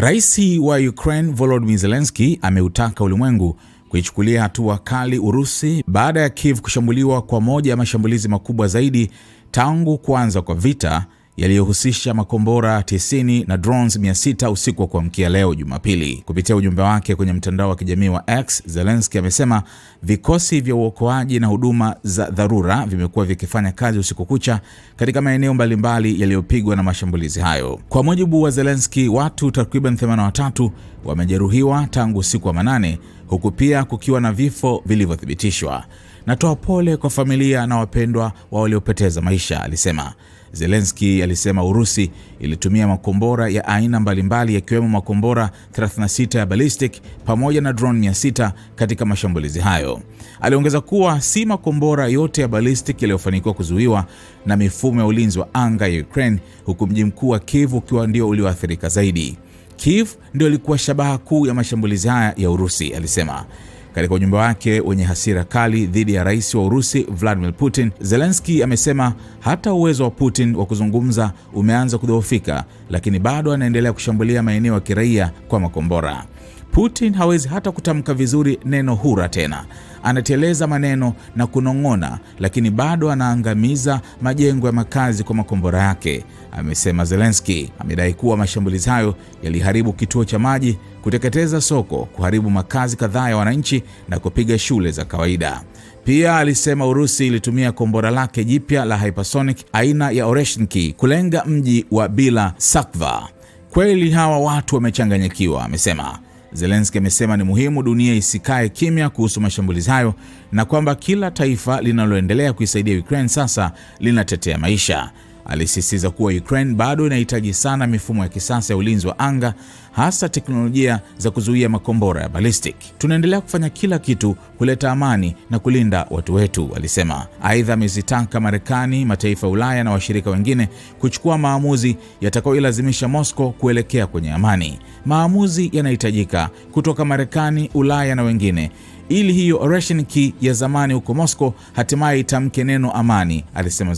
Rais wa Ukraine Volodymyr Zelensky ameutaka ulimwengu kuichukulia hatua kali Urusi baada ya Kiev kushambuliwa kwa moja ya mashambulizi makubwa zaidi tangu kuanza kwa vita, yaliyohusisha makombora 90 na drones 600 usiku wa kuamkia leo Jumapili. Kupitia ujumbe wake kwenye mtandao wa kijamii wa X, Zelensky amesema vikosi vya uokoaji na huduma za dharura vimekuwa vikifanya kazi usiku kucha katika maeneo mbalimbali yaliyopigwa na mashambulizi hayo. Kwa mujibu wa Zelensky, watu takriban 83 wamejeruhiwa tangu usiku wa manane, huku pia kukiwa na vifo vilivyothibitishwa. Natoa pole kwa familia na wapendwa wa waliopoteza maisha, alisema. Zelensky alisema Urusi ilitumia makombora ya aina mbalimbali yakiwemo makombora 36 ya ballistic pamoja na drone 600 katika mashambulizi hayo. Aliongeza kuwa si makombora yote ya ballistic yaliyofanikiwa kuzuiwa na mifumo ya ulinzi wa anga ya Ukraine, huku mji mkuu wa Kiev ukiwa ndio ulioathirika zaidi. Kiev ndio ilikuwa shabaha kuu ya mashambulizi haya ya Urusi, alisema. Katika ujumbe wake wenye hasira kali dhidi ya rais wa Urusi Vladimir Putin, Zelensky amesema hata uwezo wa Putin wa kuzungumza umeanza kudhoofika, lakini bado anaendelea kushambulia maeneo ya kiraia kwa makombora. Putin hawezi hata kutamka vizuri neno hura tena. Anateleza maneno na kunong'ona, lakini bado anaangamiza majengo ya makazi kwa makombora yake, amesema Zelensky. Amedai kuwa mashambulizi hayo yaliharibu kituo cha maji, kuteketeza soko, kuharibu makazi kadhaa ya wananchi na kupiga shule za kawaida. Pia alisema Urusi ilitumia kombora lake jipya la hypersonic aina ya Oreshenki kulenga mji wa Bila Sakva. Kweli hawa watu wamechanganyikiwa, amesema. Zelensky amesema ni muhimu dunia isikae kimya kuhusu mashambulizi hayo na kwamba kila taifa linaloendelea kuisaidia Ukraine sasa linatetea maisha. Alisisitiza kuwa Ukraine bado inahitaji sana mifumo ya kisasa ya ulinzi wa anga, hasa teknolojia za kuzuia makombora ya ballistic. Tunaendelea kufanya kila kitu kuleta amani na kulinda watu wetu, alisema. Aidha, amezitaka Marekani, mataifa ya Ulaya na washirika wengine kuchukua maamuzi yatakayoilazimisha Moscow kuelekea kwenye amani. Maamuzi yanahitajika kutoka Marekani, Ulaya na wengine, ili hiyo Oreshenki ya zamani huko Moscow hatimaye itamke neno amani, alisema.